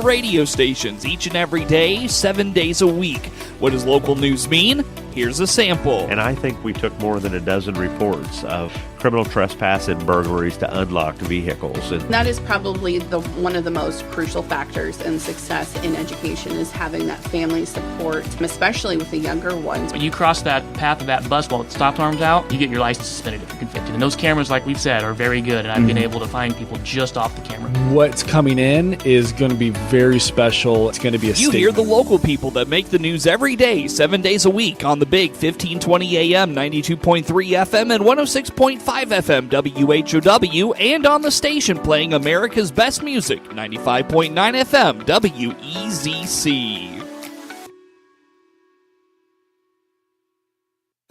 radio stations each and every day, 7 days a week. What does local news mean? Here's a sample. And I think we took more than a dozen reports of criminal trespass and burglaries to unlocked vehicles. And that is probably one of the most crucial factors in success in education, is having that family support, especially with the younger ones. When you cross that path of that bus while it stop arms out, you get your license suspended if you're convicted. And those cameras, like we've said, are very good, and I've been able to find people just off the camera. What's coming in is going to be very special. It's going to be a You hear the local people that make the news every day, 7 days a week on the big 1520 AM, 92.3 FM, and 106.5 FM WHOW, and on the station playing America's best music, 95.9 FM WEZC.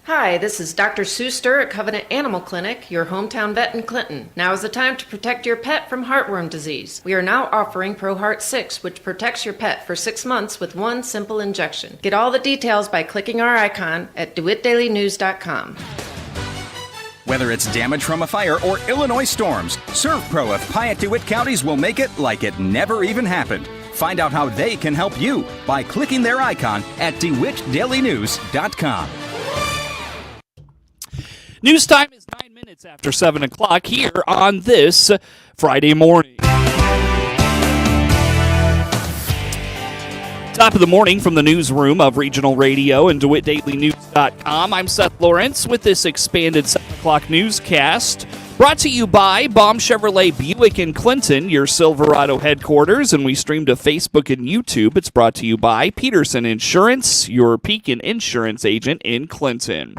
Hi, this is Dr. Sue Stur at Covenant Animal Clinic, your hometown vet in Clinton. Now is the time to protect your pet from heartworm disease. We are now offering ProHeart 6, which protects your pet for 6 months with one simple injection. Get all the details by clicking our icon at DeWittDailyNews.com. Whether it's damage from a fire or Illinois storms, ServPro of Piatt DeWitt counties will make it like it never even happened. Find out how they can help you by clicking their icon at DeWittDailyNews.com. News time is 9 minutes after 7 o'clock here on this Friday morning. Top of the morning from the newsroom of Regional Radio and DeWittDailyNews.com. I'm Seth Lawrence with this expanded 7 o'clock newscast. Brought to you by Baum Chevrolet Buick in Clinton, your Silverado headquarters, and we stream to Facebook and YouTube. It's brought to you by Peterson Insurance, your Pekin Insurance agent in Clinton.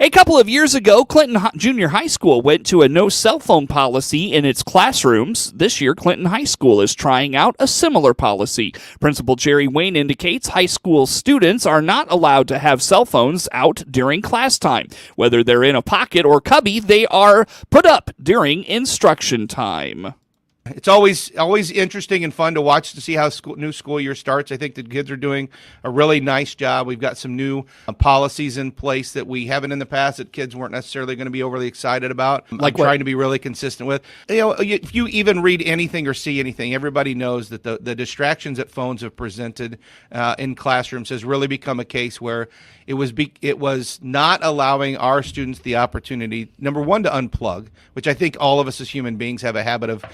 A couple of years ago, Clinton Junior High School went to a no cell phone policy in its classrooms. This year, Clinton High School is trying out a similar policy. Principal Jerry Wayne indicates high school students are not allowed to have cell phones out during class time. Whether they're in a pocket or cubby, they are put up during instruction time. It's always interesting and fun to watch to see how new school year starts. I think the kids are doing a really nice job. We've got some new policies in place that we haven't in the past that kids weren't necessarily going to be overly excited about. Like trying to be really consistent with. You know, if you even read anything or see anything, everybody knows that the distractions that phones have presented in classrooms has really become a case where it was not allowing our students the opportunity, number one, to unplug, which I think all of us as human beings have a habit of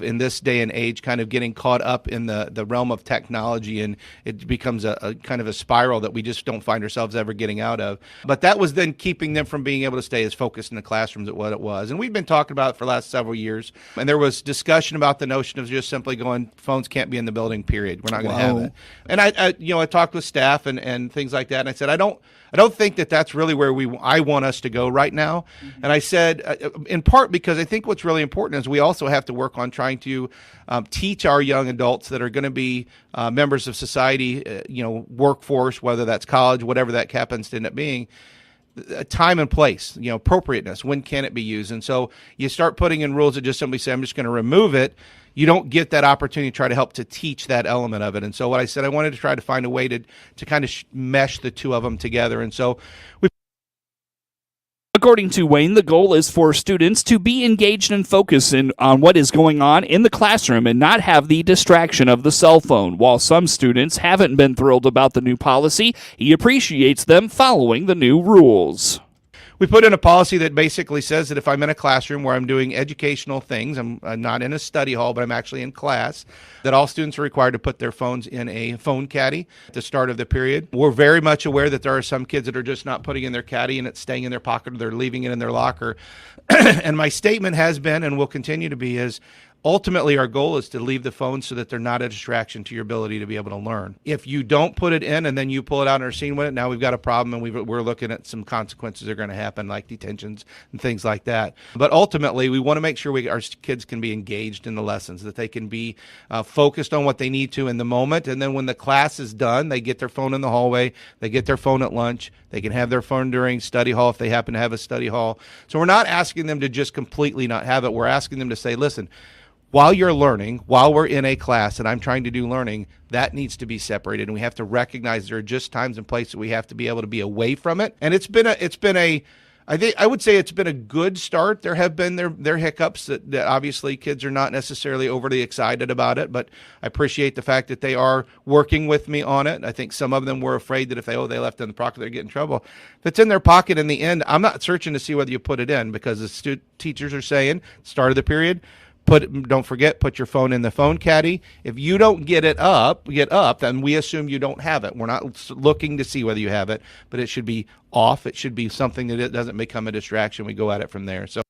in this day and age kind of getting caught up in the realm of technology, and it becomes a kind of a spiral that we just don't find ourselves ever getting out of. But that was then keeping them from being able to stay as focused in the classrooms at what it was. And we've been talking about it for the last several years, and there was discussion about the notion of just simply going, phones can't be in the building, period. We're not going to have it. And I talked with staff and things like that, and I said, I don't think that that's really where I want us to go right now. Mm-hmm. And I said, in part because I think what's really important is we also have to work on trying to teach our young adults that are going to be members of society, workforce, whether that's college, whatever that happens to end up being, time and place, appropriateness. When can it be used? And so you start putting in rules that just simply say, I'm just going to remove it. You don't get that opportunity to try to help to teach that element of it. And so what I said, I wanted to try to find a way to kind of mesh the two of them together. And so according to Wayne, the goal is for students to be engaged and focused on what is going on in the classroom and not have the distraction of the cell phone. While some students haven't been thrilled about the new policy, he appreciates them following the new rules. We put in a policy that basically says that if I'm in a classroom where I'm doing educational things, I'm not in a study hall, but I'm actually in class, that all students are required to put their phones in a phone caddy at the start of the period. We're very much aware that there are some kids that are just not putting in their caddy and it's staying in their pocket, or they're leaving it in their locker. And my statement has been, and will continue to be, is ultimately our goal is to leave the phone so that they're not a distraction to your ability to be able to learn. If you don't put it in and then you pull it out and are seen with it, now we've got a problem, and we're looking at some consequences that are going to happen, like detentions and things like that. But ultimately, we want to make sure our kids can be engaged in the lessons, that they can be focused on what they need to in the moment, and then when the class is done, they get their phone in the hallway, they get their phone at lunch, they can have their phone during study hall if they happen to have a study hall. So we're not asking them to just completely not have it. We're asking them to say, listen, while you're learning, while we're in a class and I'm trying to do learning, that needs to be separated, and we have to recognize there are just times and places we have to be able to be away from it. And it's been a I would say it's been a good start. There have been their hiccups that obviously kids are not necessarily overly excited about it, but I appreciate the fact that they are working with me on it. I think some of them were afraid that if they left it in the pocket, they'd get in trouble. If it's in their pocket in the end, I'm not searching to see whether you put it in, because the teachers are saying, start of the period, don't forget, put your phone in the phone caddy. If you don't get up, then we assume you don't have it. We're not looking to see whether you have it, but it should be off. It should be something that it doesn't become a distraction. We go at it from there. So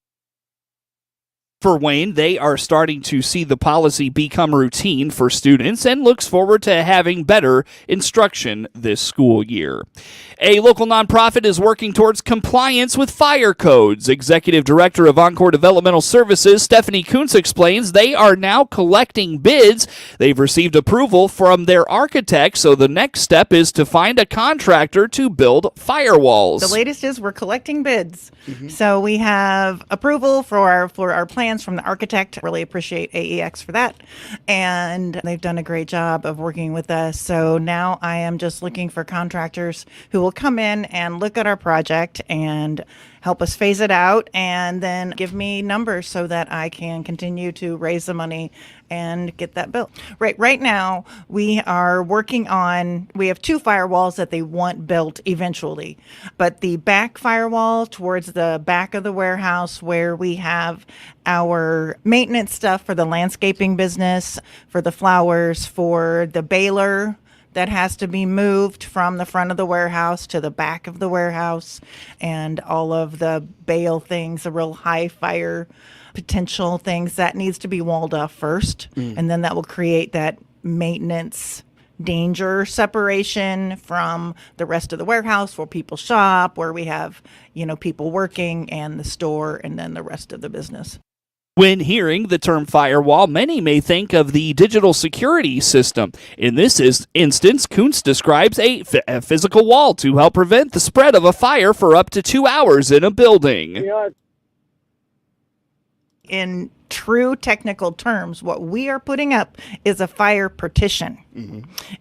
For Wayne, they are starting to see the policy become routine for students and looks forward to having better instruction this school year. A local nonprofit is working towards compliance with fire codes. Executive Director of Encore Developmental Services, Stephanie Kuntz, explains they are now collecting bids. They've received approval from their architect, so the next step is to find a contractor to build firewalls. The latest is we're collecting bids. So we have approval for our plans from the architect. Really appreciate AEX for that. And they've done a great job of working with us. So now I am just looking for contractors who will come in and look at our project and help us phase it out and then give me numbers so that I can continue to raise the money and get that built. Right now, we are working on, we have 2 firewalls that they want built eventually. But the back firewall towards the back of the warehouse where we have our maintenance stuff for the landscaping business, for the flowers, for the baler that has to be moved from the front of the warehouse to the back of the warehouse, and all of the bale things, the real high fire potential things, that needs to be walled off first. And then that will create that maintenance danger separation from the rest of the warehouse where people shop, where we have, people working, and the store, and then the rest of the business. When hearing the term firewall, many may think of the digital security system. In this instance, Kuntz describes a physical wall to help prevent the spread of a fire for up to 2 hours in a building. In true technical terms, what we are putting up is a fire partition.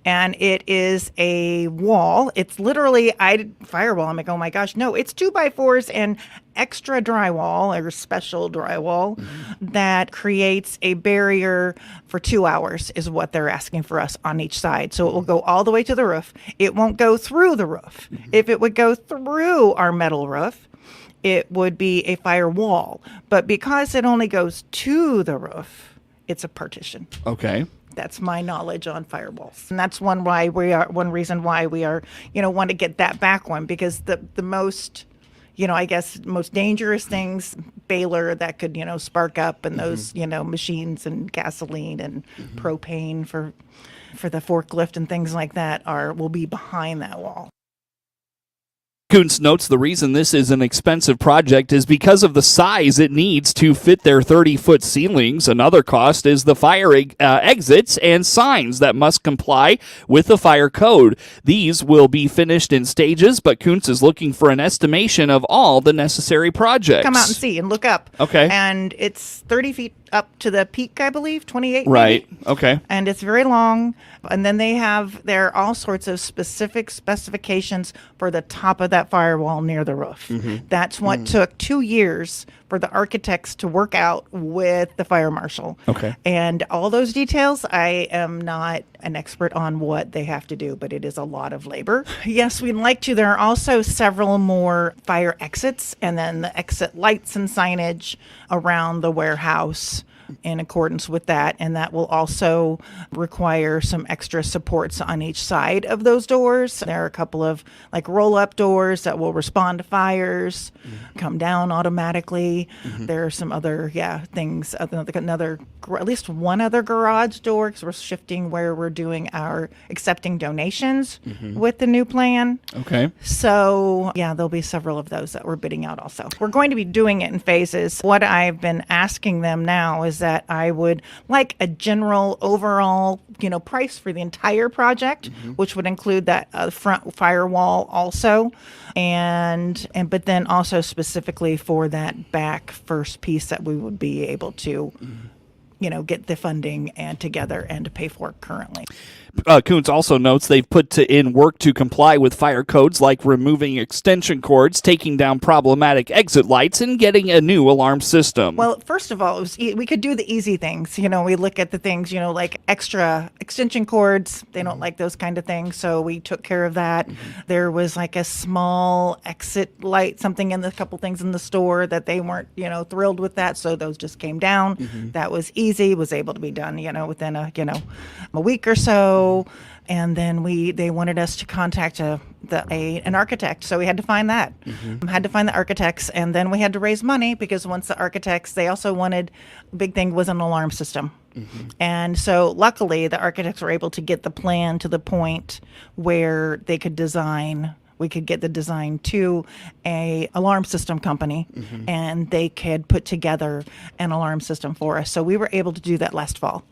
And it is a wall. It's literally, firewall. I'm like, oh my gosh, no, it's 2x4s and extra drywall, or special drywall, that creates a barrier for 2 hours is what they're asking for us on each side. So it will go all the way to the roof. It won't go through the roof. If it would go through our metal roof, it would be a firewall. But because it only goes to the roof, it's a partition. Okay. That's my knowledge on firewalls. And that's one reason why we are, want to get that back one, because the most, most dangerous things, baler that could, spark up, and those, machines and gasoline and propane for the forklift and things like that will be behind that wall. Kuntz notes the reason this is an expensive project is because of the size it needs to fit their 30-foot ceilings. Another cost is the fire exits and signs that must comply with the fire code. These will be finished in stages, but Kuntz is looking for an estimation of all the necessary projects. Come out and see and look up. Okay. And it's 30 feet up to the peak, I believe, 28 Right. maybe. Okay. And it's very long. And then there are all sorts of specific specifications for the top of that firewall near the roof. That's what took 2 years for the architects to work out with the fire marshal. Okay. And all those details, I am not an expert on what they have to do, but it is a lot of labor. Yes, we'd like to. There are also several more fire exits, and then the exit lights and signage around the warehouse in accordance with that. And that will also require some extra supports on each side of those doors. There are a couple of roll-up doors that will respond to fires, come down automatically. There are some other things, at least one other garage door, because we're shifting where we're doing our accepting donations with the new plan. Okay. So there'll be several of those that we're bidding out also. We're going to be doing it in phases. What I've been asking them now is that I would like a general overall, price for the entire project, which would include that front firewall also, but then also specifically for that back first piece that we would be able to get the funding and together and to pay for it currently. Kuntz also notes they've put in work to comply with fire codes like removing extension cords, taking down problematic exit lights, and getting a new alarm system. Well, first of all, we could do the easy things. We look at the things, like extra extension cords. They don't like those kind of things, so we took care of that. There was like a small exit light, something in a couple things in the store that they weren't, thrilled with that, so those just came down. That was easy, was able to be done, within a week or so. And then they wanted us to contact an architect, so we had to find that. Had to find the architects, and then we had to raise money because once the architects, they also wanted, a big thing was an alarm system. And so luckily the architects were able to get the plan to the point where they could design. We could get the design to a alarm system company, and they could put together an alarm system for us. So we were able to do that last fall.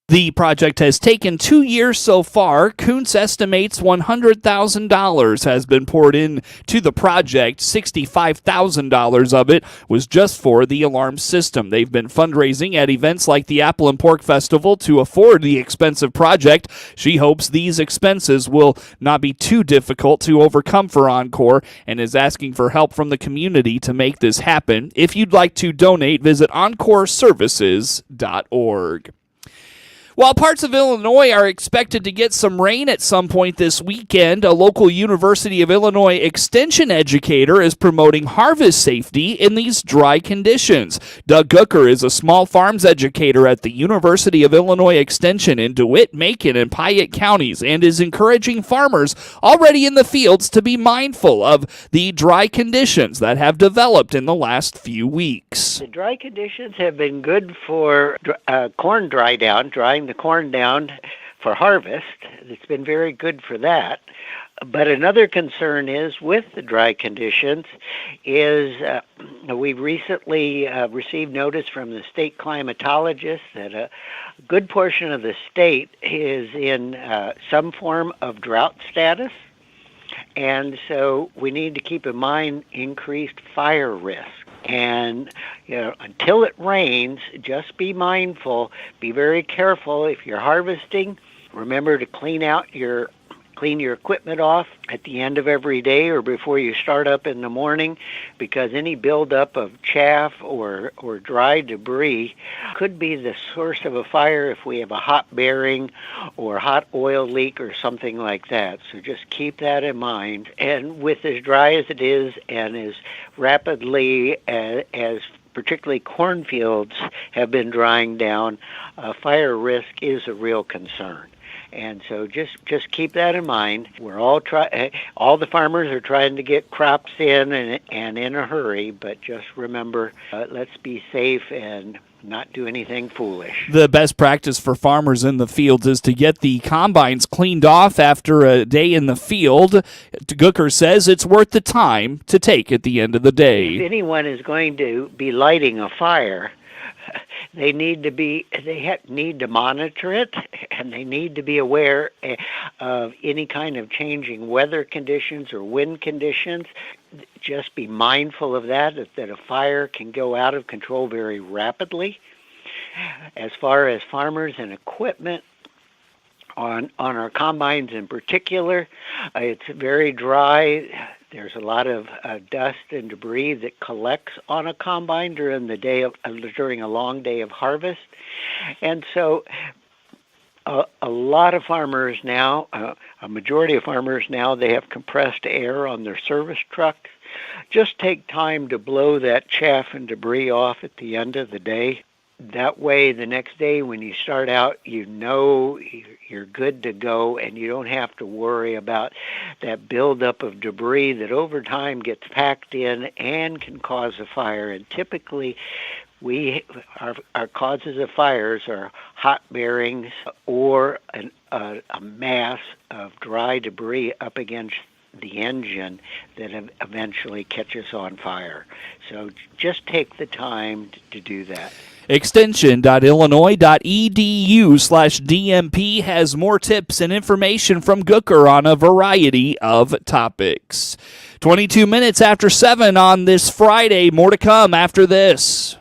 The project has taken 2 years so far. Kuntz estimates $100,000 has been poured into the project. $65,000 of it was just for the alarm system. They've been fundraising at events like the Apple and Pork Festival to afford the expensive project. She hopes these expenses will not be too difficult to overcome for Encore and is asking for help from the community to make this happen. If you'd like to donate, visit encoreservices.org. While parts of Illinois are expected to get some rain at some point this weekend, a local University of Illinois Extension educator is promoting harvest safety in these dry conditions. Doug Gooker is a small farms educator at the University of Illinois Extension in DeWitt, Macon, and Piatt counties and is encouraging farmers already in the fields to be mindful of the dry conditions that have developed in the last few weeks. The dry conditions have been good for corn drying the corn down for harvest. It's been very good for that. But another concern is with the dry conditions is we recently received notice from the state climatologist that a good portion of the state is in some form of drought status. And so we need to keep in mind increased fire risk. And until it rains, just be mindful, be very careful. If you're harvesting, remember to clean your equipment off at the end of every day or before you start up in the morning, because any buildup of chaff or dry debris could be the source of a fire if we have a hot bearing or hot oil leak or something like that. So just keep that in mind. And with as dry as it is and as rapidly as particularly cornfields have been drying down, fire risk is a real concern. And so just keep that in mind. We're all the farmers are trying to get crops in and in a hurry, but just remember, let's be safe and not do anything foolish. The best practice for farmers in the fields is to get the combines cleaned off after a day in the field. Gooker says it's worth the time to take at the end of the day. If anyone is going to be lighting a fire, they need to monitor it, and they need to be aware of any kind of changing weather conditions or wind conditions. Just be mindful of that a fire can go out of control very rapidly. As far as farmers and equipment, on our combines in particular, it's very dry. There's a lot of dust and debris that collects on a combine during a long day of harvest, and so a lot of farmers now, a majority of farmers now, they have compressed air on their service trucks. Just take time to blow that chaff and debris off at the end of the day. That way, the next day when you start out, you're good to go, and you don't have to worry about that buildup of debris that over time gets packed in and can cause a fire. And typically, our causes of fires are hot bearings or a mass of dry debris up against the engine that eventually catches on fire. So just take the time to do that. Extension.illinois.edu/DMP has more tips and information from Gooker on a variety of topics. 22 minutes after 7 on this Friday. More to come after this.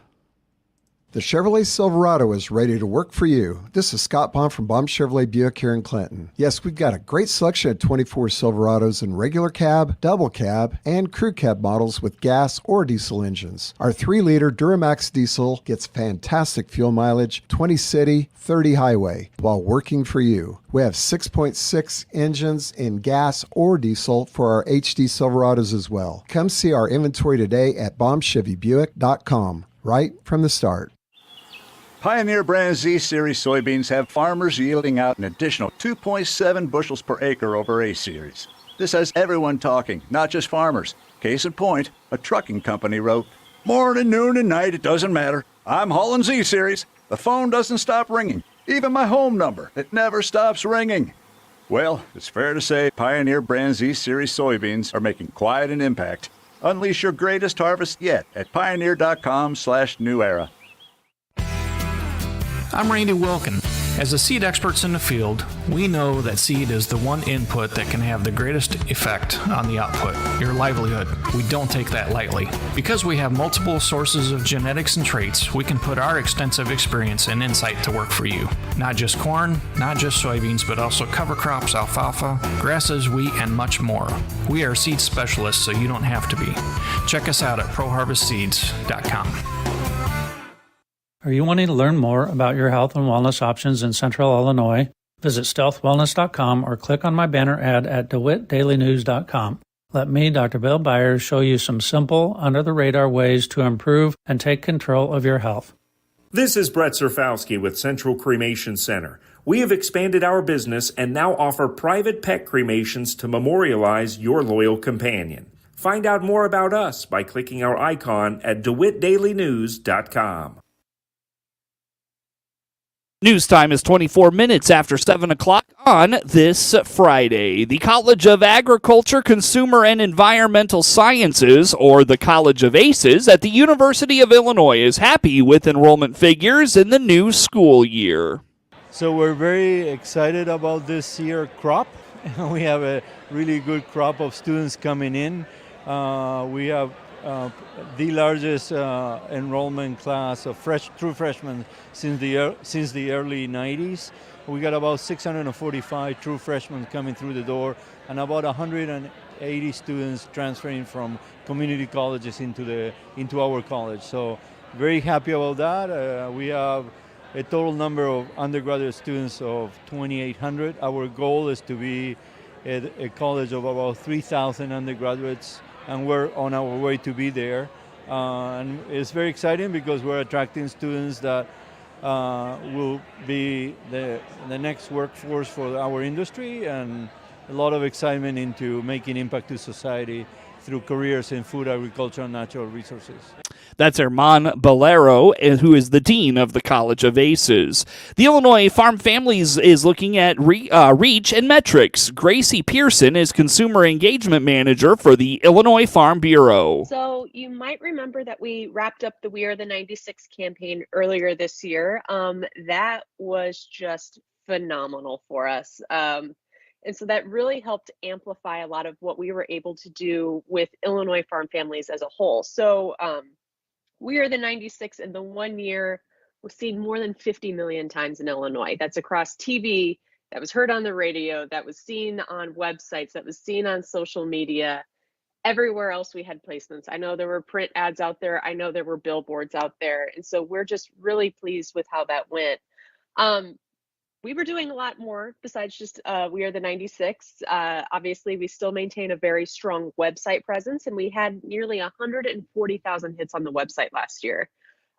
The Chevrolet Silverado is ready to work for you. This is Scott Baum from Baum Chevrolet Buick here in Clinton. Yes, we've got a great selection of 24 Silverados in regular cab, double cab, and crew cab models with gas or diesel engines. Our 3-liter Duramax diesel gets fantastic fuel mileage, 20 city, 30 highway, while working for you. We have 6.6 engines in gas or diesel for our HD Silverados as well. Come see our inventory today at BaumChevyBuick.com, right from the start. Pioneer brand Z-Series soybeans have farmers yielding out an additional 2.7 bushels per acre over A-Series. This has everyone talking, not just farmers. Case in point, a trucking company wrote, "Morning, noon, and night, it doesn't matter. I'm hauling Z-Series. The phone doesn't stop ringing. Even my home number, it never stops ringing." Well, it's fair to say Pioneer brand Z-Series soybeans are making quite an impact. Unleash your greatest harvest yet at pioneer.com/new era. I'm Randy Wilkin. As the seed experts in the field, we know that seed is the one input that can have the greatest effect on the output, your livelihood. We don't take that lightly. Because we have multiple sources of genetics and traits, we can put our extensive experience and insight to work for you. Not just corn, not just soybeans, but also cover crops, alfalfa, grasses, wheat, and much more. We are seed specialists, so you don't have to be. Check us out at ProHarvestSeeds.com. Are you wanting to learn more about your health and wellness options in Central Illinois? Visit stealthwellness.com or click on my banner ad at DeWittDailyNews.com. Let me, Dr. Bill Byers, show you some simple, under-the-radar ways to improve and take control of your health. This is Brett Zerfowski with Central Cremation Center. We have expanded our business and now offer private pet cremations to memorialize your loyal companion. Find out more about us by clicking our icon at DeWittDailyNews.com. News time is 24 minutes after 7 o'clock on this Friday. The College of Agriculture, Consumer and Environmental Sciences, or the College of ACES, at the University of Illinois is happy with enrollment figures in the new school year. So we're very excited about this year crop. We have a really good crop of students coming in. We have the largest enrollment class of true freshmen since the early 90s. We got about 645 true freshmen coming through the door and about 180 students transferring from community colleges into our college. So very happy about that. We have a total number of undergraduate students of 2,800. Our goal is to be a college of about 3,000 undergraduates, and we're on our way to be there. And it's very exciting because we're attracting students that will be the next workforce for our industry, and a lot of excitement into making impact to society through careers in food, agriculture, and natural resources. That's Herman Bolero, who is the dean of the College of ACES. The Illinois Farm Families is looking at reach and metrics. Gracie Pearson is Consumer Engagement Manager for the Illinois Farm Bureau. So you might remember that we wrapped up the We Are the 96 campaign earlier this year. That was just phenomenal for us. And so that really helped amplify a lot of what we were able to do with Illinois farm families as a whole. So We Are the 96 in the 1 year was seen more than 50 million times in Illinois. That's across TV, that was heard on the radio, that was seen on websites, that was seen on social media. Everywhere else we had placements. I know there were print ads out there. I know there were billboards out there. And so we're just really pleased with how that went. We were doing a lot more besides just We Are the 96. Obviously, we still maintain a very strong website presence, and we had nearly 140,000 hits on the website last year.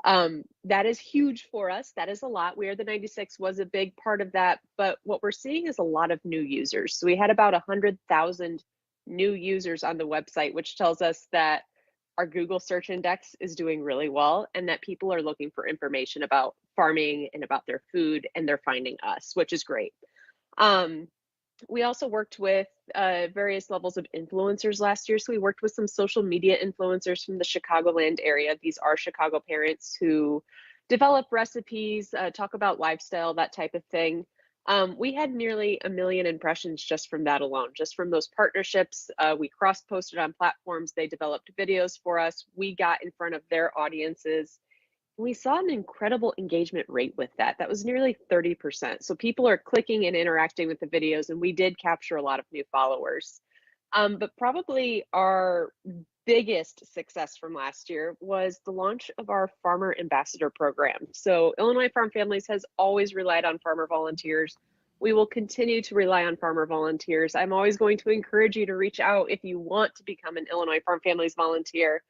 That is huge for us. That is a lot. We Are the 96 was a big part of that, but what we're seeing is a lot of new users. So we had about 100,000 new users on the website, which tells us that our Google search index is doing really well and that people are looking for information about farming and about their food, and they're finding us, which is great. We also worked with various levels of influencers last year. So we worked with some social media influencers from the Chicagoland area. These are Chicago parents who develop recipes, talk about lifestyle, that type of thing. We had nearly 1 million impressions just from that alone, just from those partnerships. We cross-posted on platforms. They developed videos for us. We got in front of their audiences. We saw an incredible engagement rate with that. That was nearly 30%. So people are clicking and interacting with the videos, and we did capture a lot of new followers. But probably our biggest success from last year was the launch of our Farmer Ambassador program. So Illinois Farm Families has always relied on farmer volunteers. We will continue to rely on farmer volunteers. I'm always going to encourage you to reach out if you want to become an Illinois Farm Families volunteer.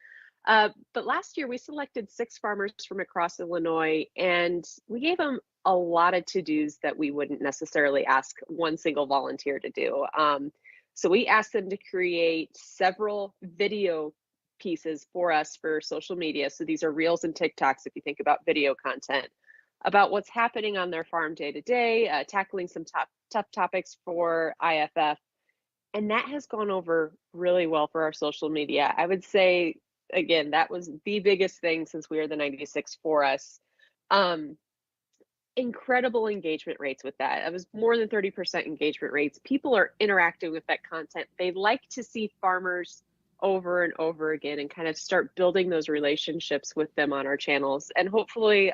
But last year we selected 6 farmers from across Illinois, and we gave them a lot of to-dos that we wouldn't necessarily ask one single volunteer to do. So we asked them to create several video pieces for us for social media. So these are Reels and TikToks, if you think about video content, about what's happening on their farm day to day, tackling some tough topics for IFF. And that has gone over really well for our social media. I would say, again, that was the biggest thing since we are the 96 for us. Incredible engagement rates with that. It was more than 30% engagement rates. People are interacting with that content. They like to see farmers over and over again and kind of start building those relationships with them on our channels. And hopefully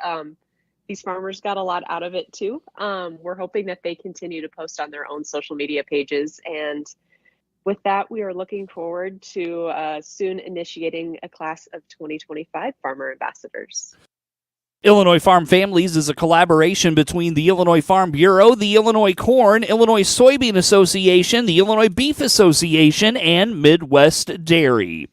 these farmers got a lot out of it too. We're hoping that they continue to post on their own social media pages. And with that, we are looking forward to soon initiating a class of 2025 Farmer Ambassadors. Illinois Farm Families is a collaboration between the Illinois Farm Bureau, the Illinois Corn, Illinois Soybean Association, the Illinois Beef Association, and Midwest Dairy.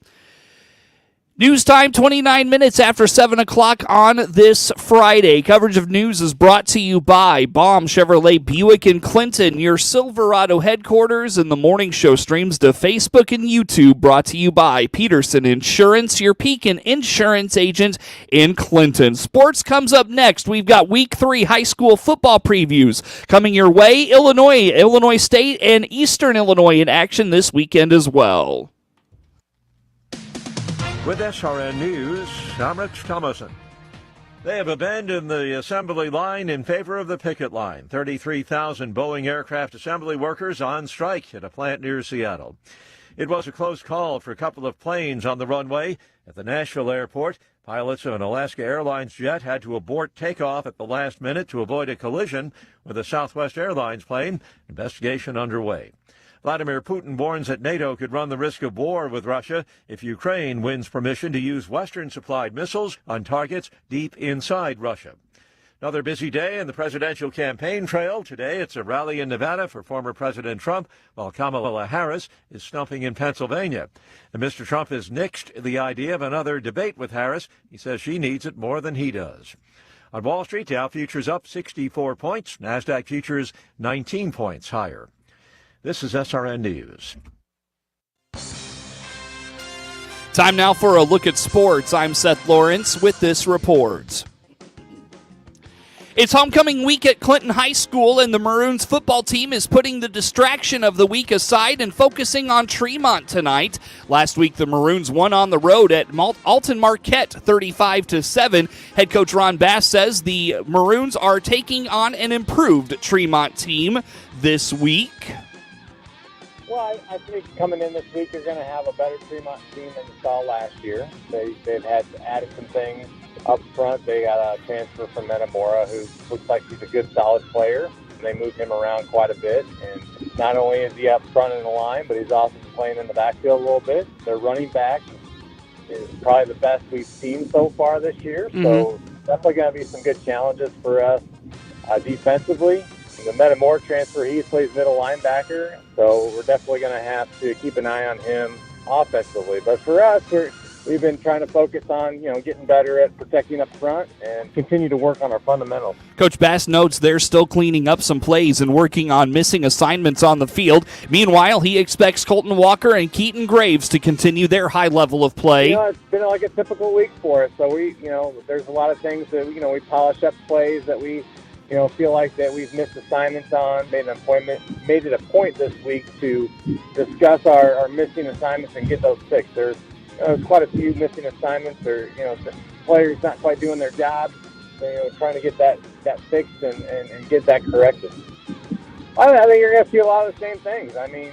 News time, 29 minutes after 7 o'clock on this Friday. Coverage of news is brought to you by Baum Chevrolet Buick in Clinton, your Silverado headquarters, and the morning show streams to Facebook and YouTube, brought to you by Peterson Insurance, your Pekin Insurance agent in Clinton. Sports comes up next. We've got Week 3 high school football previews coming your way. Illinois State, and Eastern Illinois in action this weekend as well. With SRN News, I'm Rich Thomason. They have abandoned the assembly line in favor of the picket line. 33,000 Boeing aircraft assembly workers on strike at a plant near Seattle. It was a close call for a couple of planes on the runway at the Nashville airport. Pilots of an Alaska Airlines jet had to abort takeoff at the last minute to avoid a collision with a Southwest Airlines plane. Investigation underway. Vladimir Putin warns that NATO could run the risk of war with Russia if Ukraine wins permission to use Western-supplied missiles on targets deep inside Russia. Another busy day in the presidential campaign trail. Today, it's a rally in Nevada for former President Trump, while Kamala Harris is stumping in Pennsylvania. And Mr. Trump has nixed the idea of another debate with Harris. He says she needs it more than he does. On Wall Street, Dow futures up 64 points. NASDAQ futures 19 points higher. This is SRN News. Time now for a look at sports. I'm Seth Lawrence with this report. It's homecoming week at Clinton High School, and the Maroons football team is putting the distraction of the week aside and focusing on Tremont tonight. Last week, the Maroons won on the road at Alton Marquette 35-7. Head coach Ron Bass says the Maroons are taking on an improved Tremont team this week. Well, I think coming in this week, you're going to have a better Tremont team than you saw last year. They've had added some things up front. They got a transfer from Metamora, who looks like he's a good, solid player. They moved him around quite a bit. And not only is he up front in the line, but he's also playing in the backfield a little bit. Their running back is probably the best we've seen so far this year. Mm-hmm. So definitely going to be some good challenges for us defensively. The Metamora transfer, he plays middle linebacker, so we're definitely going to have to keep an eye on him offensively. But for us, we've been trying to focus on, getting better at protecting up front and continue to work on our fundamentals. Coach Bass notes they're still cleaning up some plays and working on missing assignments on the field. Meanwhile, he expects Colton Walker and Keaton Graves to continue their high level of play. It's been like a typical week for us. So there's a lot of things that we polish up plays that we feel like that we've missed assignments on. Made it a point this week to discuss our missing assignments and get those fixed. There's quite a few missing assignments, or the players not quite doing their job. Trying to get that fixed and get that corrected. I think you're going to see a lot of the same things. I mean,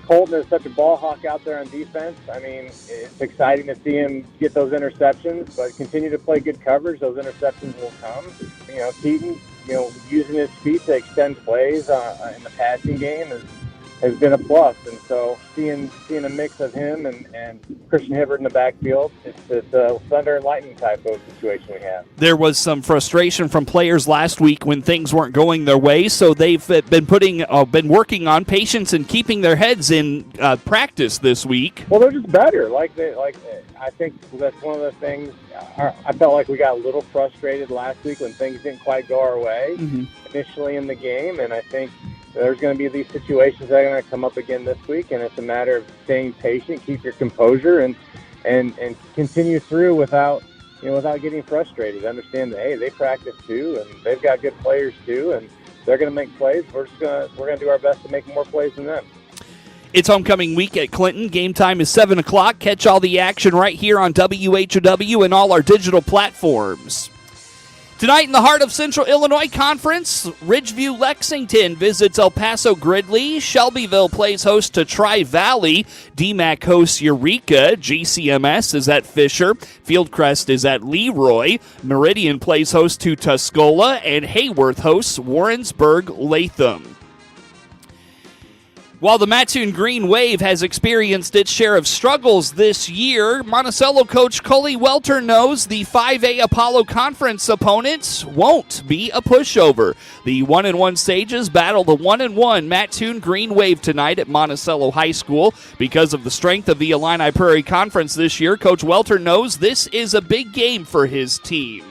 Colton is such a ball hawk out there on defense. I mean, it's exciting to see him get those interceptions, but continue to play good coverage. Those interceptions will come. Keaton, using his feet to extend plays in the passing game has been a plus. And so seeing a mix of him and Christian Hibbert in the backfield, it's a thunder and lightning type of situation we have. There was some frustration from players last week when things weren't going their way, so they've been working on patience and keeping their heads in practice this week. Well, they're just better. I think that's one of the things. I felt like we got a little frustrated last week when things didn't quite go our way initially in the game, and I think there's going to be these situations that are going to come up again this week, and it's a matter of staying patient, keep your composure, and continue through without getting frustrated. Understand that, hey, they practice too, and they've got good players too, and they're going to make plays. We're going to do our best to make more plays than them. It's homecoming week at Clinton. Game time is 7 o'clock. Catch all the action right here on WHOW and all our digital platforms. Tonight in the heart of Central Illinois Conference, Ridgeview Lexington visits El Paso Gridley. Shelbyville plays host to Tri-Valley. DMAC hosts Eureka. GCMS is at Fisher. Fieldcrest is at Leroy. Meridian plays host to Tuscola. And Hayworth hosts Warrensburg Latham. While the Mattoon Green Wave has experienced its share of struggles this year, Monticello coach Coley Welter knows the 5A Apollo Conference opponents won't be a pushover. The 1-1 Sages battle the 1-1 Mattoon Green Wave tonight at Monticello High School. Because of the strength of the Illini Prairie Conference this year, Coach Welter knows this is a big game for his team.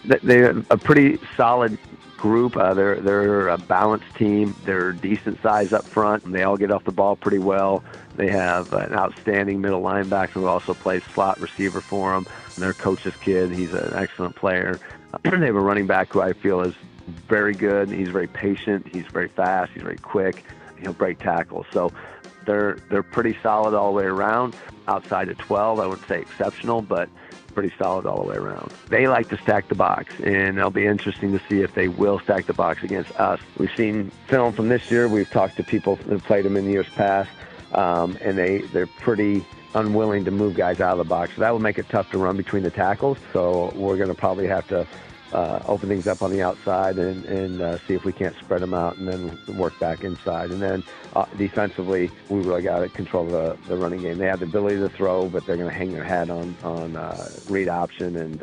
They're a pretty solid group. They're a balanced team. They're decent size up front, and they all get off the ball pretty well. They have an outstanding middle linebacker who also plays slot receiver for them. And their coach's kid, he's an excellent player. They have a running back who I feel is very good. He's very patient. He's very fast. He's very quick. He'll break tackles. So they're pretty solid all the way around. Outside of 12, I wouldn't say exceptional, but pretty solid all the way around. They like to stack the box, and it'll be interesting to see if they will stack the box against us. We've seen film from this year. We've talked to people that played them in years past, and they're pretty unwilling to move guys out of the box. So that will make it tough to run between the tackles. So we're going to probably have to open things up on the outside and see if we can't spread them out and then work back inside. And then defensively, we really got to control the running game. They have the ability to throw, but they're going to hang their hat on read option, and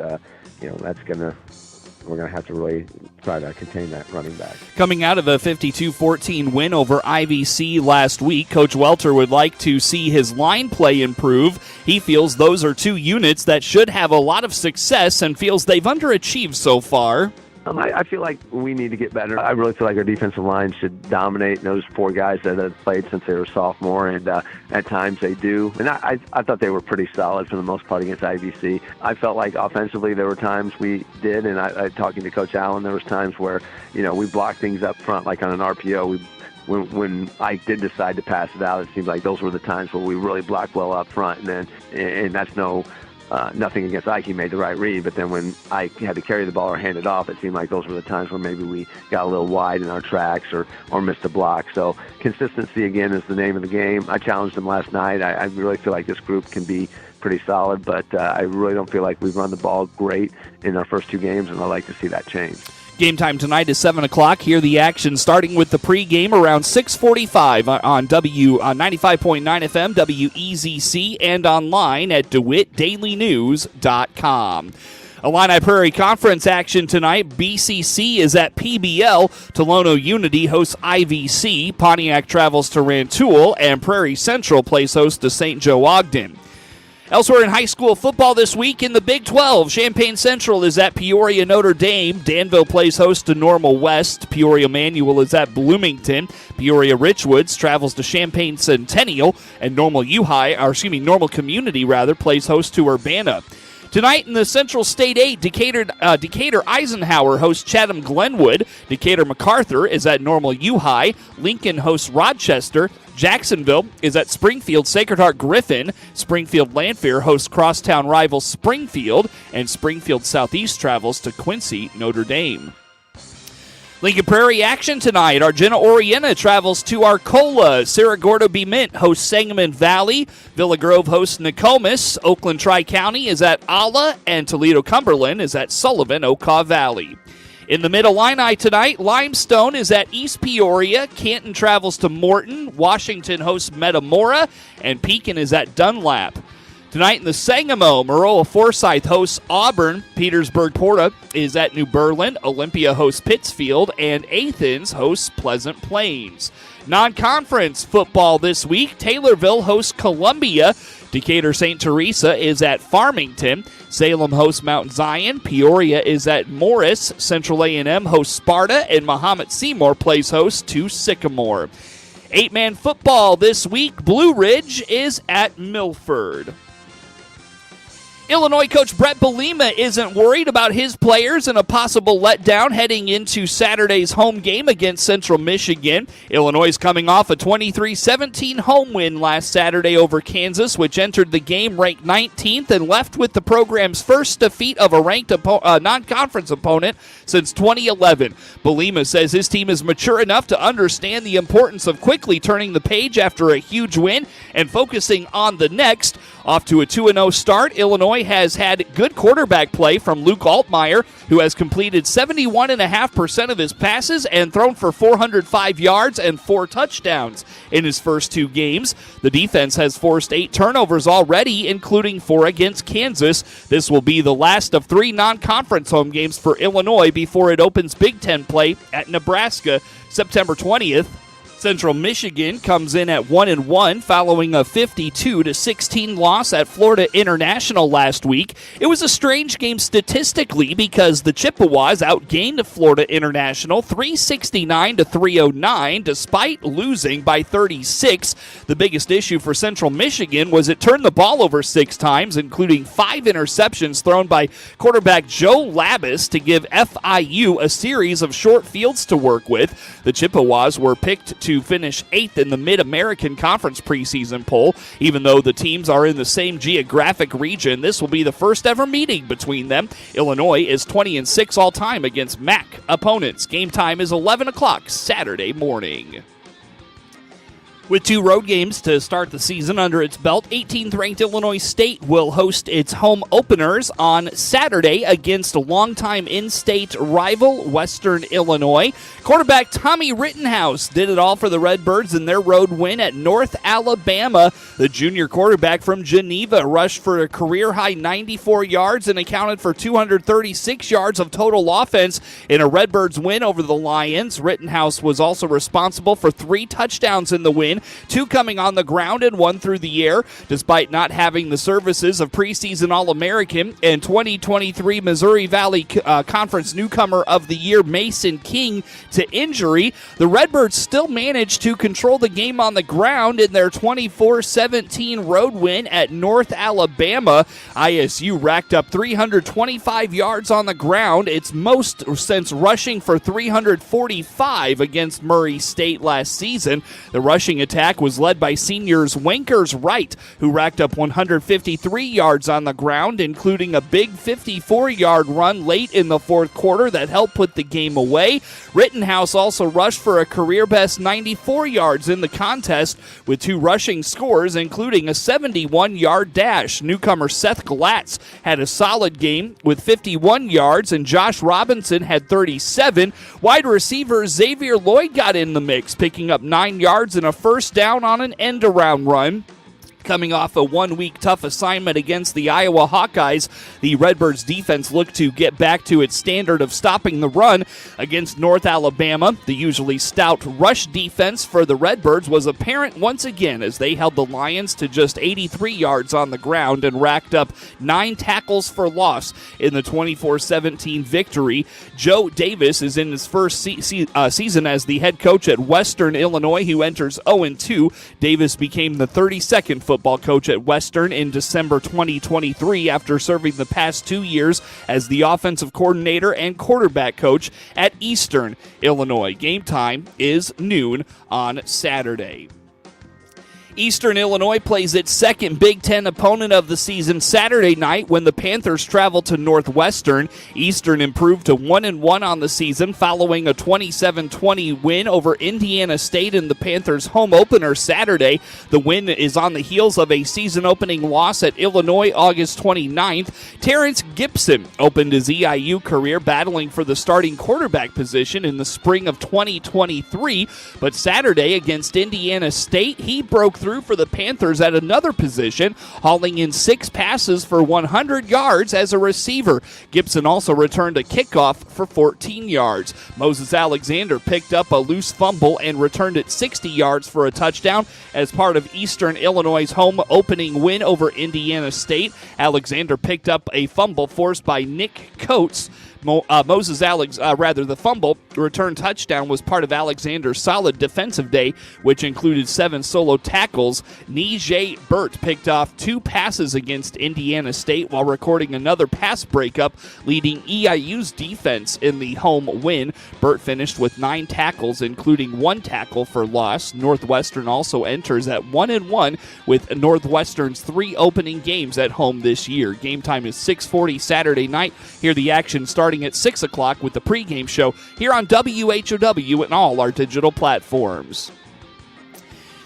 we're going to have to really try to contain that running back. Coming out of a 52-14 win over IVC last week, Coach Welter would like to see his line play improve. He feels those are two units that should have a lot of success and feels they've underachieved so far. I feel like we need to get better. I really feel like our defensive line should dominate. Those four guys that have played since they were sophomore, and at times they do. And I thought they were pretty solid for the most part against IVC. I felt like offensively there were times we did, and I talking to Coach Allen, there was times where we blocked things up front, like on an RPO. When Ike did decide to pass it out, it seemed like those were the times where we really blocked well up front, and that's nothing against Ike. He made the right read, but then when Ike had to carry the ball or hand it off, it seemed like those were the times where maybe we got a little wide in our tracks or missed a block. So consistency, again, is the name of the game. I challenged them last night. I really feel like this group can be pretty solid, but I really don't feel like we've run the ball great in our first two games, and I'd like to see that change. Game time tonight is 7 o'clock. Hear the action starting with the pregame around 6:45 on 95.9 FM, WEZC, and online at DeWittDailyNews.com. Illini Prairie Conference action tonight. BCC is at PBL. Tolono Unity hosts IVC. Pontiac travels to Rantoul, and Prairie Central plays host to St. Joe Ogden. Elsewhere in high school football this week in the Big 12, Champaign Central is at Peoria Notre Dame. Danville plays host to Normal West. Peoria Manual is at Bloomington. Peoria Richwoods travels to Champaign Centennial, and Normal Community plays host to Urbana. Tonight in the Central State 8, Decatur Eisenhower hosts Chatham Glenwood. Decatur MacArthur is at Normal U-High. Lincoln hosts Rochester. Jacksonville is at Springfield Sacred Heart Griffin. Springfield Lanphier hosts crosstown rival Springfield. And Springfield Southeast travels to Quincy Notre Dame. Lincoln Prairie action tonight. Argenta Orienta travels to Arcola. Cerro Gordo B. Mint hosts Sangamon Valley. Villa Grove hosts Nokomis. Oakland Tri-County is at Alla. And Toledo Cumberland is at Sullivan Okaw Valley. In the Mid-Illini tonight, Limestone is at East Peoria. Canton travels to Morton. Washington hosts Metamora. And Pekin is at Dunlap. Tonight in the Sangamo, Maroa Forsyth hosts Auburn. Petersburg Porta is at New Berlin. Olympia hosts Pittsfield. And Athens hosts Pleasant Plains. Non-conference football this week. Taylorville hosts Columbia. Decatur St. Teresa is at Farmington. Salem hosts Mount Zion. Peoria is at Morris. Central A&M hosts Sparta. And Mahomet Seymour plays host to Sycamore. 8-man football this week. Blue Ridge is at Milford. Illinois coach Brett Belima isn't worried about his players and a possible letdown heading into Saturday's home game against Central Michigan. Illinois is coming off a 23-17 home win last Saturday over Kansas, which entered the game ranked 19th and left with the program's first defeat of a ranked non-conference opponent since 2011. Belima says his team is mature enough to understand the importance of quickly turning the page after a huge win and focusing on the next. Off to a 2-0 start, Illinois has had good quarterback play from Luke Altmaier, who has completed 71.5% of his passes and thrown for 405 yards and 4 touchdowns in his first 2 games. The defense has forced 8 turnovers already, including 4 against Kansas. This will be the last of 3 non-conference home games for Illinois before it opens Big Ten play at Nebraska September 20th. Central Michigan comes in at 1-1 following a 52-16 loss at Florida International last week. It was a strange game statistically because the Chippewas outgained Florida International 369-309 despite losing by 36. The biggest issue for Central Michigan was it turned the ball over 6 times, including 5 interceptions thrown by quarterback Joe Labus to give FIU a series of short fields to work with. The Chippewas were picked to finish 8th in the Mid-American Conference preseason poll. Even though the teams are in the same geographic region, this will be the first ever meeting between them. Illinois is 20-6 all-time against MAC opponents. Game time is 11 o'clock Saturday morning. With 2 road games to start the season under its belt, 18th-ranked Illinois State will host its home openers on Saturday against a longtime in-state rival, Western Illinois. Quarterback Tommy Rittenhouse did it all for the Redbirds in their road win at North Alabama. The junior quarterback from Geneva rushed for a career-high 94 yards and accounted for 236 yards of total offense in a Redbirds win over the Lions. Rittenhouse was also responsible for 3 touchdowns in the win, 2 coming on the ground and 1 through the air. Despite not having the services of preseason All-American and 2023 Missouri Valley Conference Newcomer of the Year Mason King to injury, the Redbirds still managed to control the game on the ground in their 24-17 road win at North Alabama. ISU racked up 325 yards on the ground, its most since rushing for 345 against Murray State last season. The rushing attack was led by seniors Wankers Wright, who racked up 153 yards on the ground, including a big 54-yard run late in the 4th quarter that helped put the game away. Rittenhouse also rushed for a career-best 94 yards in the contest with 2 rushing scores, including a 71-yard dash. Newcomer Seth Glatz had a solid game with 51 yards, and Josh Robinson had 37. Wide receiver Xavier Lloyd got in the mix, picking up 9 yards and a first down on an end-around run. Coming off a 1-week tough assignment against the Iowa Hawkeyes, the Redbirds defense looked to get back to its standard of stopping the run against North Alabama. The usually stout rush defense for the Redbirds was apparent once again as they held the Lions to just 83 yards on the ground and racked up 9 tackles for loss in the 24-17 victory. Joe Davis is in his first season as the head coach at Western Illinois, who enters 0-2. Davis became the 32nd football coach at Western in December 2023 after serving the past 2 years as the offensive coordinator and quarterback coach at Eastern Illinois. Game time is noon on Saturday. Eastern Illinois plays its second Big Ten opponent of the season Saturday night when the Panthers travel to Northwestern. Eastern improved to 1-1 on the season following a 27-20 win over Indiana State in the Panthers' home opener Saturday. The win is on the heels of a season-opening loss at Illinois August 29th. Terrence Gibson opened his EIU career battling for the starting quarterback position in the spring of 2023, but Saturday against Indiana State, he broke through for the Panthers at another position, hauling in 6 passes for 100 yards as a receiver. Gibson also returned a kickoff for 14 yards. Moses Alexander picked up a loose fumble and returned it 60 yards for a touchdown as part of Eastern Illinois' home opening win over Indiana State. Alexander picked up a fumble forced by Nick Coates. The fumble return touchdown was part of Alexander's solid defensive day, which included 7 solo tackles. Nijay Burt picked off 2 passes against Indiana State while recording another pass breakup, leading EIU's defense in the home win. Burt finished with 9 tackles, including 1 tackle for loss. Northwestern also enters at 1-1 with Northwestern's 3 opening games at home this year. Game time is 6:40 Saturday night. Hear the action starting at 6 o'clock with the pregame show here on WHOW and all our digital platforms.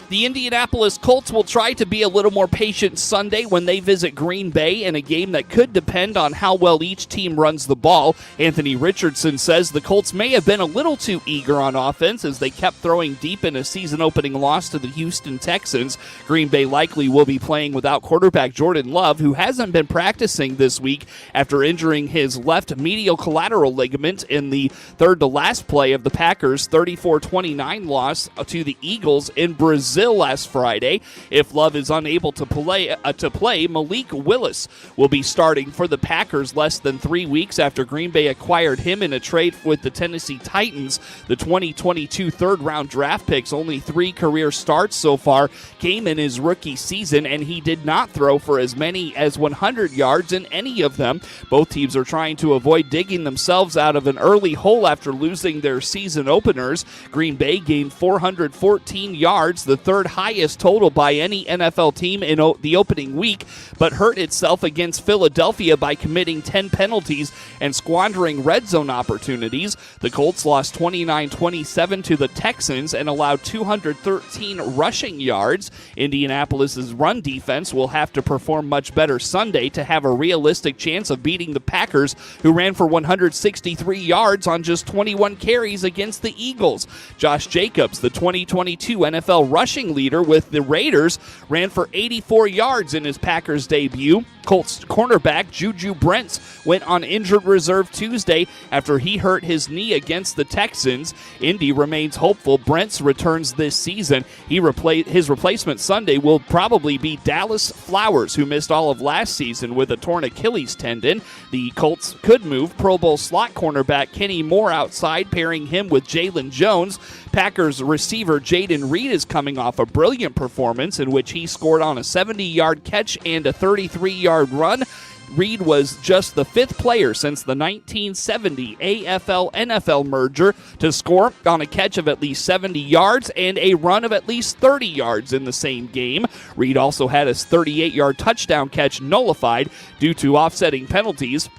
The Indianapolis Colts will try to be a little more patient Sunday when they visit Green Bay in a game that could depend on how well each team runs the ball. Anthony Richardson says the Colts may have been a little too eager on offense as they kept throwing deep in a season-opening loss to the Houston Texans. Green Bay likely will be playing without quarterback Jordan Love, who hasn't been practicing this week after injuring his left medial collateral ligament in the third-to-last play of the Packers' 34-29 loss to the Eagles in Brazil last Friday. If Love is unable to play, Malik Willis will be starting for the Packers less than 3 weeks after Green Bay acquired him in a trade with the Tennessee Titans. The 2022 third-round draft pick's only 3 career starts so far came in his rookie season, and he did not throw for as many as 100 yards in any of them. Both teams are trying to avoid digging themselves out of an early hole after losing their season openers. Green Bay gained 414 yards, the third highest total by any NFL team in the opening week, but hurt itself against Philadelphia by committing 10 penalties and squandering red zone opportunities. The Colts lost 29-27 to the Texans and allowed 213 rushing yards. Indianapolis's run defense will have to perform much better Sunday to have a realistic chance of beating the Packers, who ran for 163 yards on just 21 carries against the Eagles. Josh Jacobs, the 2022 NFL rushing leader with the Raiders, ran for 84 yards in his Packers debut. Colts cornerback Juju Brents went on injured reserve Tuesday after he hurt his knee against the Texans. Indy remains hopeful Brents returns this season. His replacement Sunday will probably be Dallas Flowers, who missed all of last season with a torn Achilles tendon. The Colts could move Pro Bowl slot cornerback Kenny Moore outside, pairing him with Jalen Jones. Packers receiver Jaden Reed is coming off a brilliant performance in which he scored on a 70-yard catch and a 33-yard run. Reed was just the 5th player since the 1970 AFL-NFL merger to score on a catch of at least 70 yards and a run of at least 30 yards in the same game. Reed also had his 38-yard touchdown catch nullified due to offsetting penalties.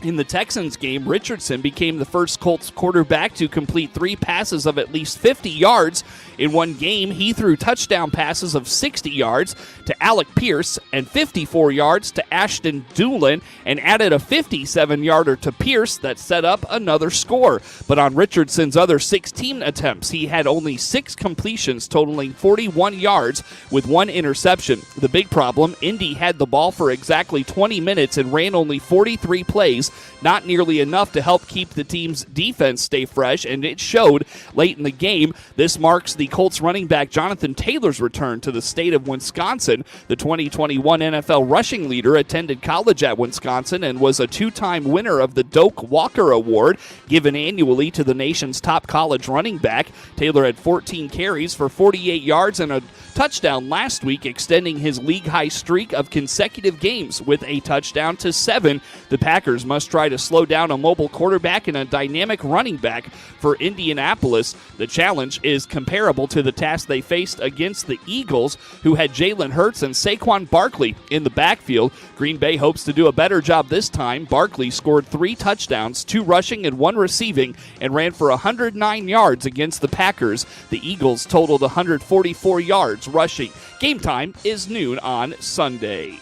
In the Texans game, Richardson became the first Colts quarterback to complete 3 passes of at least 50 yards in one game. He threw touchdown passes of 60 yards to Alec Pierce and 54 yards to Ashton Doolin, and added a 57-yarder to Pierce that set up another score. But on Richardson's other 16 attempts, he had only 6 completions totaling 41 yards with 1 interception. The big problem, Indy had the ball for exactly 20 minutes and ran only 43 plays, not nearly enough to help keep the team's defense stay fresh, and it showed late in the game. This marks the Colts running back Jonathan Taylor's return to the state of Wisconsin. The 2021 NFL rushing leader attended college at Wisconsin and was a 2-time winner of the Doak Walker Award, given annually to the nation's top college running back. Taylor had 14 carries for 48 yards and a touchdown last week, extending his league-high streak of consecutive games with a touchdown to 7. The Packers must just try to slow down a mobile quarterback and a dynamic running back for Indianapolis. The challenge is comparable to the task they faced against the Eagles, who had Jalen Hurts and Saquon Barkley in the backfield. Green Bay hopes to do a better job this time. Barkley scored 3 touchdowns, 2 rushing and 1 receiving, and ran for 109 yards against the Packers. The Eagles totaled 144 yards rushing. Game time is noon on Sunday.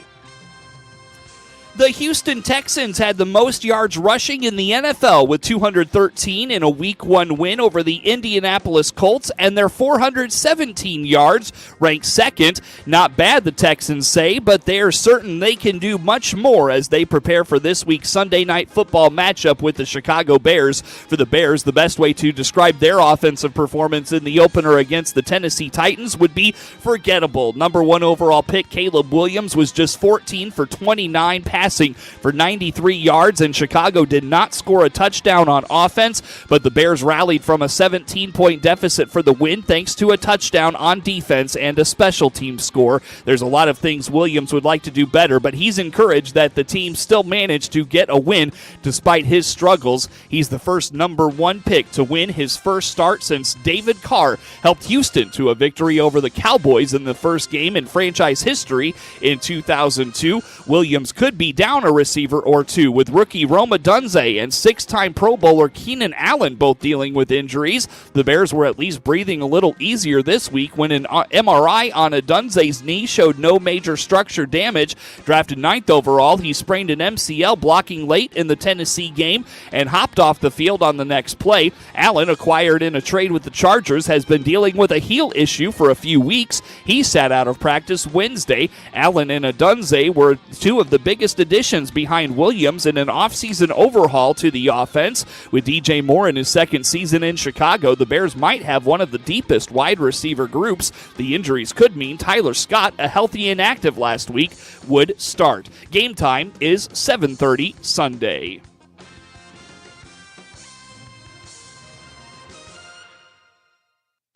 The Houston Texans had the most yards rushing in the NFL with 213 in a Week 1 win over the Indianapolis Colts, and their 417 yards ranked second. Not bad, the Texans say, but they are certain they can do much more as they prepare for this week's Sunday Night Football matchup with the Chicago Bears. For the Bears, the best way to describe their offensive performance in the opener against the Tennessee Titans would be forgettable. Number 1 overall pick Caleb Williams was just 14 for 29 passing for 93 yards, and Chicago did not score a touchdown on offense, but the Bears rallied from a 17-point deficit for the win thanks to a touchdown on defense and a special team score. There's a lot of things Williams would like to do better, but he's encouraged that the team still managed to get a win despite his struggles. He's the first number 1 pick to win his first start since David Carr helped Houston to a victory over the Cowboys in the first game in franchise history in 2002. Williams could be down a receiver or two, with rookie Rome Odunze and 6-time Pro Bowler Keenan Allen both dealing with injuries. The Bears were at least breathing a little easier this week when an MRI on Odunze's knee showed no major structure damage. Drafted 9th overall, he sprained an MCL blocking late in the Tennessee game and hopped off the field on the next play. Allen, acquired in a trade with the Chargers, has been dealing with a heel issue for a few weeks. He sat out of practice Wednesday. Allen and Odunze were 2 of the biggest additions behind Williams in an offseason overhaul to the offense. With DJ Moore in his second season in Chicago, the Bears might have one of the deepest wide receiver groups. The injuries could mean Tyler Scott, a healthy and active last week, would start. Game time is 7:30 Sunday.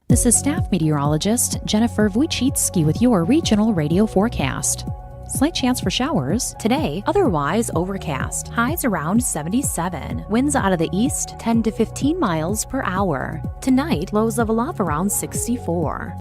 This is staff meteorologist Jennifer Wojcicki with your regional radio forecast. Slight chance for showers today, otherwise overcast. Highs around 77. Winds out of the east 10 to 15 miles per hour. Tonight, lows level off around 64.